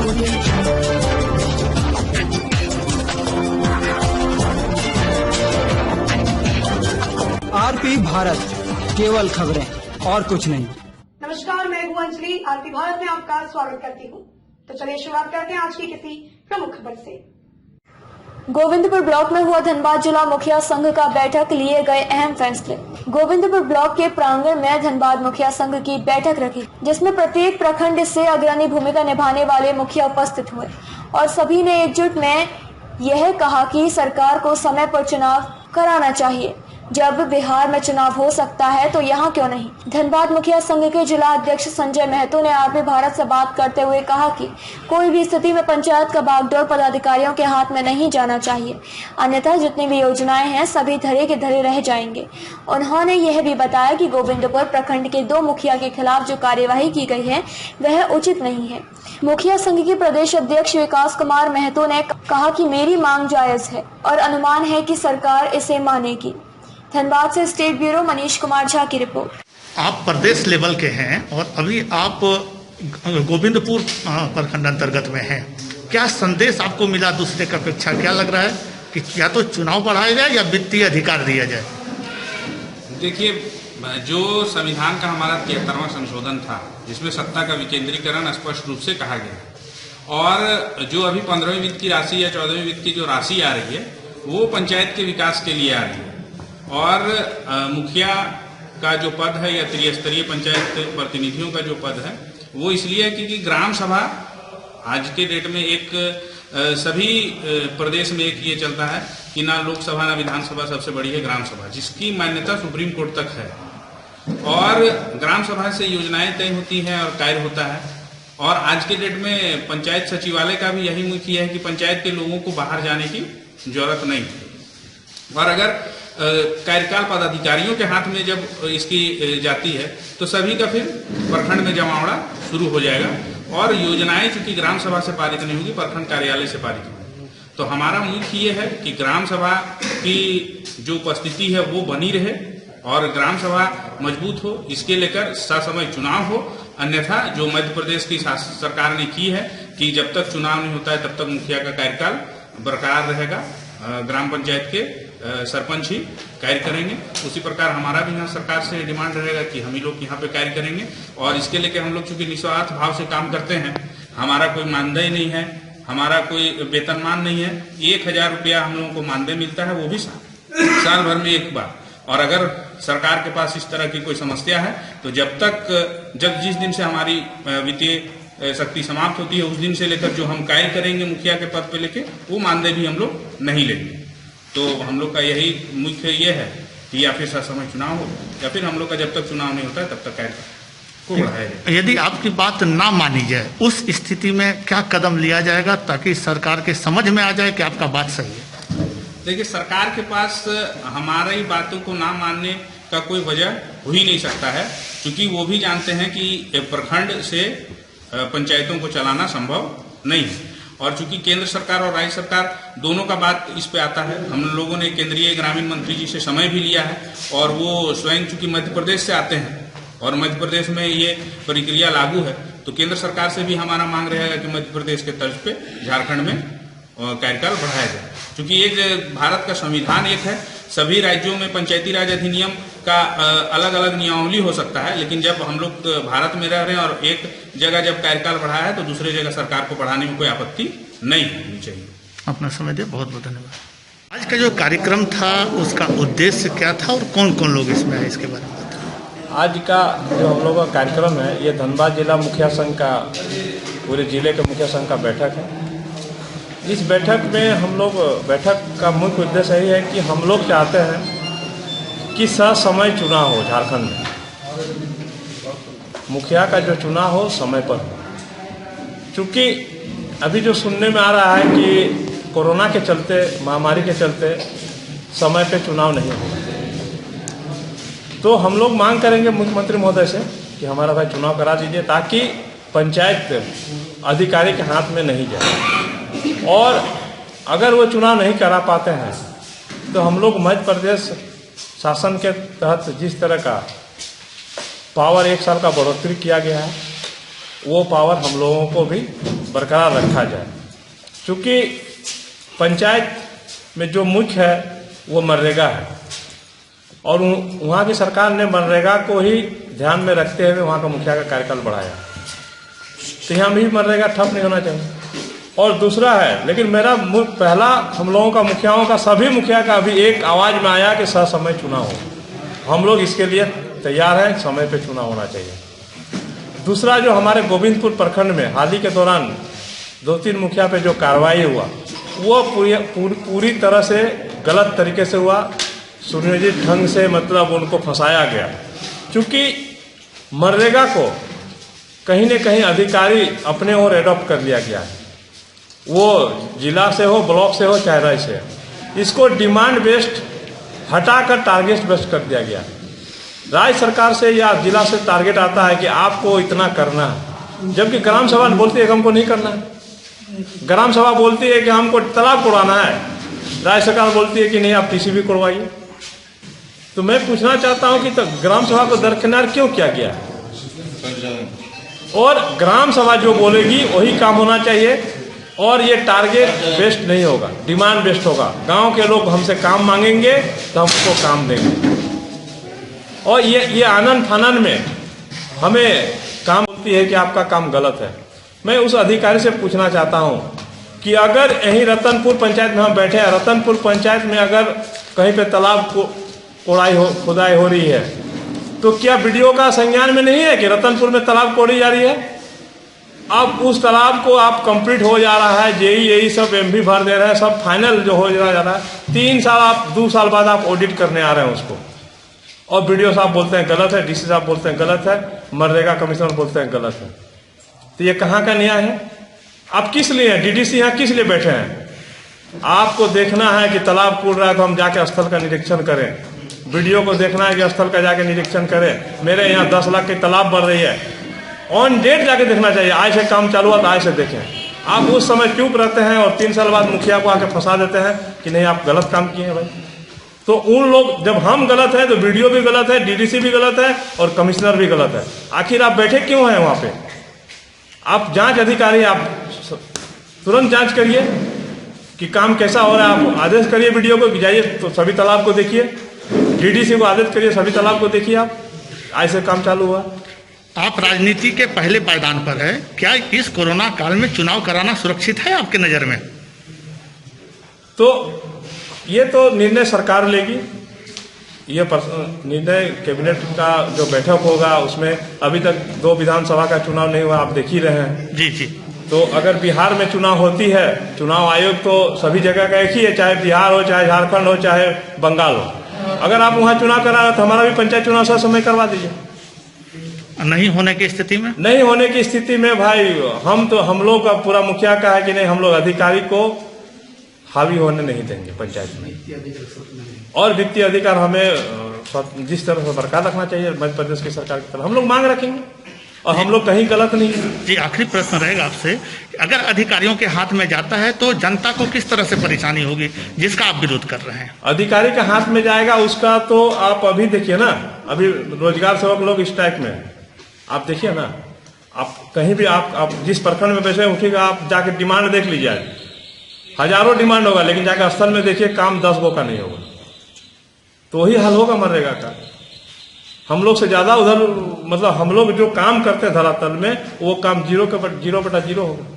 RP Bharat, केवल खबरें और कुछ नहीं। नमस्कार, मैं हूं अंजलि। आरपी भारत में आपका स्वागत करती हूं। तो चलिए शुरुआत करते हैं आज की किसी प्रमुख खबर से। गोविंदपुर ब्लॉक में हुआ धनबाद जिला मुखिया संघ का बैठक, लिए गए अहम फैसले। गोविंदपुर ब्लॉक के प्रांगण में धनबाद मुखिया संघ की बैठक रखी, जिसमें प्रत्येक प्रखंड से अग्रणी भूमिका निभाने वाले मुखिया उपस्थित हुए और सभी ने एकजुट में यह कहा कि सरकार को समय पर चुनाव कराना चाहिए। जब बिहार में चुनाव हो सकता है तो यहाँ क्यों नहीं। धनबाद मुखिया संघ के जिला अध्यक्ष संजय महतो ने आरपी भारत से बात करते हुए कहा कि कोई भी स्थिति में पंचायत का बागडोर पदाधिकारियों के हाथ में नहीं जाना चाहिए, अन्यथा जितनी भी योजनाएं हैं सभी धरे के धरे रह जाएंगे। उन्होंने यह भी बताया कि गोविंदपुर प्रखंड के 2 मुखिया के खिलाफ जो कार्यवाही की गई है वह उचित नहीं है। मुखिया संघ के प्रदेश अध्यक्ष विकास कुमार महतो ने कहा कि मेरी मांग जायज है और अनुमान है कि सरकार इसे मानेगी। धनबाद से स्टेट ब्यूरो मनीष कुमार झा की रिपोर्ट। आप प्रदेश लेवल के हैं और अभी आप गोविंदपुर प्रखंड अंतर्गत में हैं, क्या संदेश आपको मिला दूसरे की अपेक्षा? क्या लग रहा है कि या तो चुनाव बढ़ाया जाए या वित्तीय अधिकार दिया जाए? देखिए, जो संविधान का हमारा 73वां संशोधन था, जिसमें सत्ता का विकेंद्रीकरण स्पष्ट रूप से कहा गया, और जो अभी 15वीं वित्त की राशि या 14वीं वित्त की जो राशि आ रही है वो पंचायत के विकास के लिए आ रही है। और मुखिया का जो पद है या त्रिस्तरीय पंचायत प्रतिनिधियों का जो पद है वो इसलिए है क्योंकि ग्राम सभा आज के डेट में एक सभी प्रदेश में एक ये चलता है कि ना लोकसभा ना विधानसभा, सबसे बड़ी है ग्राम सभा, जिसकी मान्यता सुप्रीम कोर्ट तक है। और ग्राम सभा से योजनाएं तय होती हैं और कार्य होता है। और आज के डेट में पंचायत सचिवालय का भी यही मुख्य है कि पंचायत के लोगों को बाहर जाने की जरूरत नहीं। और अगर कार्यकाल पदाधिकारियों के हाथ में जब इसकी जाती है तो सभी का फिर प्रखंड में जमावड़ा शुरू हो जाएगा और योजनाएं चूंकि ग्राम सभा से पारित नहीं होगी, प्रखंड कार्यालय से पारित होगी। तो हमारा मुख्य ये है कि ग्राम सभा की जो उपस्थिति है वो बनी रहे और ग्राम सभा मजबूत हो, इसके लेकर ससमय चुनाव हो। अन्यथा जो मध्य प्रदेश की सरकार ने की है कि जब तक चुनाव नहीं होता है तब तक मुखिया का कार्यकाल बरकरार रहेगा, ग्राम पंचायत के सरपंच ही कार्य करेंगे, उसी प्रकार हमारा भी यहाँ सरकार से डिमांड रहेगा कि हम ही लोग यहाँ पे कार्य करेंगे। और इसके लेकर हम लोग चूंकि निस्वार्थ भाव से काम करते हैं, हमारा कोई मानदेय नहीं है, हमारा कोई वेतनमान नहीं है। 1000 रुपया हम लोगों को मानदेय मिलता है, वो भी साल भर में एक बार। और अगर सरकार के पास इस तरह की कोई समस्या है तो जब जिस दिन से हमारी वित्तीय शक्ति समाप्त होती है उस दिन से लेकर जो हम कार्य करेंगे मुखिया के पद पे लेके, वो मानदेय भी हम लोग नहीं लेंगे। तो हम लोग का यही मुख्य ये है कि या फिर ससमय चुनाव हो या फिर हम लोग का जब तक चुनाव नहीं होता है तब तक कार्य को बढ़ाया जाए। यदि आपकी बात ना मानी जाए उस स्थिति में क्या कदम लिया जाएगा ताकि सरकार के समझ में आ जाए कि आपका बात सही है? देखिए, सरकार के पास हमारी बातों को ना मानने का कोई वजह हो ही नहीं सकता है, क्योंकि वो भी जानते हैं कि प्रखंड से पंचायतों को चलाना संभव नहीं है। और चूंकि केंद्र सरकार और राज्य सरकार दोनों का बात इस पे आता है, हम लोगों ने केंद्रीय ग्रामीण मंत्री जी से समय भी लिया है और वो स्वयं चूंकि मध्य प्रदेश से आते हैं और मध्य प्रदेश में ये प्रक्रिया लागू है, तो केंद्र सरकार से भी हमारा मांग रहेगा कि मध्य प्रदेश के तर्ज पे झारखंड में कार्यकाल बढ़ाया जाए। क्योंकि एक भारत का संविधान एक है, सभी राज्यों में पंचायती राज अधिनियम का अलग अलग नियमावली हो सकता है, लेकिन जब हम लोग भारत में रह रहे हैं और एक जगह जब कार्यकाल बढ़ाया है तो दूसरे जगह सरकार को बढ़ाने में कोई आपत्ति नहीं होनी चाहिए। अपना समय दिया, बहुत बहुत धन्यवाद। आज का जो कार्यक्रम था उसका उद्देश्य क्या था और कौन कौन लोग इसमें है, इसके बारे में बताएं। आज का जो हम लोगों का कार्यक्रम है ये धनबाद जिला मुखिया संघ का, पूरे जिले के मुखिया संघ का बैठक है। इस बैठक में हम लोग, बैठक का मुख्य उद्देश्य यही है कि हम लोग चाहते हैं कि ससमय चुनाव हो झारखंड में, मुखिया का जो चुनाव हो समय पर हो। चूँकि अभी जो सुनने में आ रहा है कि कोरोना के चलते, महामारी के चलते समय पे चुनाव नहीं होगा, तो हम लोग मांग करेंगे मुख्यमंत्री महोदय से कि हमारा भाई चुनाव करा दीजिए ताकि पंचायत अधिकारी के हाथ में नहीं जाए। और अगर वो चुनाव नहीं करा पाते हैं तो हम लोग मध्य प्रदेश शासन के तहत जिस तरह का पावर 1 साल का बढ़ोतरी किया गया है वो पावर हम लोगों को भी बरकरार रखा जाए। क्योंकि पंचायत में जो मुख्य है वो मनरेगा है और वहाँ की सरकार ने मनरेगा को ही ध्यान में रखते हुए वहाँ का मुखिया का कार्यकाल बढ़ाया। तो यहाँ भी मनरेगा ठप नहीं होना चाहिए। और दूसरा है, लेकिन मेरा पहला हम लोगों का मुखियाओं का सभी मुखिया का अभी एक आवाज में आया कि समय चुनाव हो। हम लोग इसके लिए तैयार हैं, समय पे चुनाव होना चाहिए। दूसरा, जो हमारे गोविंदपुर प्रखंड में हाल ही के दौरान 2-3 मुखिया पे जो कार्रवाई हुआ वो पूरी तरह से गलत तरीके से हुआ, सुनियोजित ढंग से, मतलब उनको फंसाया गया। क्योंकि मनरेगा को कहीं न कहीं अधिकारी अपने ओर एडॉप्ट कर लिया गया है, वो जिला से हो, ब्लॉक से हो, चाहे राज्य से हो। इसको डिमांड बेस्ड हटाकर टारगेट बेस्ड कर दिया गया। राज्य सरकार से या जिला से टारगेट आता है कि आपको इतना करना है, जबकि ग्राम सभा बोलती है कि हमको नहीं करना है। ग्राम सभा बोलती है कि हमको तालाब कोड़ाना है, राज्य सरकार बोलती है कि नहीं, आप टीसीबी कोड़वाइए। तो मैं पूछना चाहता हूं कि तो ग्राम सभा को दरकिनार क्यों किया गया है? और ग्राम सभा जो बोलेगी वही काम होना चाहिए और ये टारगेट बेस्ड नहीं होगा, डिमांड बेस्ड होगा। गांव के लोग हमसे काम मांगेंगे तो हमको काम देंगे। और ये आनंद फानन में हमें काम होती है कि आपका काम गलत है। मैं उस अधिकारी से पूछना चाहता हूं कि अगर यहीं रतनपुर पंचायत में हम बैठे हैं, रतनपुर पंचायत में अगर कहीं पे तालाब को खुदाई हो रही है, तो क्या वीडियो का संज्ञान में नहीं है कि रतनपुर में तालाब कोड़ी जा रही है? अब उस तालाब को आप कंप्लीट हो जा रहा है, जेई सब एमवी भर दे रहे हैं, सब फाइनल जो हो जा रहा है। 3 साल आप 2 साल बाद आप ऑडिट करने आ रहे हैं उसको, और वीडियो साहब बोलते हैं गलत है, डीसी साहब बोलते हैं गलत है, मनरेगा कमिश्नर बोलते हैं गलत है। तो ये कहाँ का न्याय है? आप किस लिए, डीडीसी यहाँ किस लिए बैठे हैं? आपको देखना है कि तालाब कूद रहा है तो हम जाके स्थल का निरीक्षण करें, वीडियो को देखना है कि स्थल का जाके निरीक्षण करें। मेरे यहाँ 10 लाख की तालाब बढ़ रही है, ऑन डेट जाके देखना चाहिए। आज से काम चालू हुआ तो आज से देखें। आप उस समय चुप रहते हैं और 3 साल बाद मुखिया को आके फंसा देते हैं कि नहीं आप गलत काम किए हैं भाई। तो उन लोग, जब हम गलत हैं तो वीडियो भी गलत है, डीडीसी भी गलत है और कमिश्नर भी गलत है। आखिर आप बैठे क्यों हैं वहां पे? आप जांच अधिकारी, आप तुरंत जांच करिए कि काम कैसा हो रहा है। आप आदेश करिए वीडियो को कि जाइए तो सभी तालाब को देखिए, डीडीसी को आदेश करिए सभी तालाब को देखिए। आप आज से काम चालू हुआ। आप राजनीति के पहले पायदान पर है, क्या इस कोरोना काल में चुनाव कराना सुरक्षित है आपके नजर में? तो ये तो निर्णय सरकार लेगी, ये निर्णय कैबिनेट का जो बैठक होगा उसमें। अभी तक 2 विधानसभा का चुनाव नहीं हुआ, आप देख ही रहे हैं। जी जी। तो अगर बिहार में चुनाव होती है, चुनाव आयोग तो सभी जगह का एक ही है, चाहे बिहार हो, चाहे झारखंड हो, चाहे बंगाल हो। अगर आप वहां चुनाव करा तो हमारा भी पंचायत चुनाव सब समय करवा दीजिए। नहीं होने की स्थिति में? नहीं होने की स्थिति में भाई हम लोग का पूरा मुखिया का है कि नहीं, हम लोग अधिकारी को हावी होने नहीं देंगे पंचायत में। और वित्तीय अधिकार हमें जिस तरह से बरकरार रखना चाहिए मध्य प्रदेश की सरकार की तरफ हम लोग मांग रखेंगे, और हम लोग कहीं गलत नहीं है। जी, आखिरी प्रश्न रहेगा आपसे, अगर अधिकारियों के हाथ में जाता है तो जनता को किस तरह से परेशानी होगी जिसका आप विरोध कर रहे हैं? अधिकारी के हाथ में जाएगा उसका तो आप अभी देखिए ना, अभी रोजगार सेवक लोग स्ट्राइक में है, आप देखिए ना। आप कहीं भी आप जिस प्रखंड में बैठे उठेगा, आप जाके डिमांड देख लीजिए, हजारों डिमांड होगा, लेकिन जाकर स्थल में देखिए काम 10 गो का नहीं होगा। तो वही हाल होगा मनरेगा का। हम लोग से ज्यादा उधर, मतलब हम लोग जो काम करते हैं धरातल में, वो काम 0/0 होगा।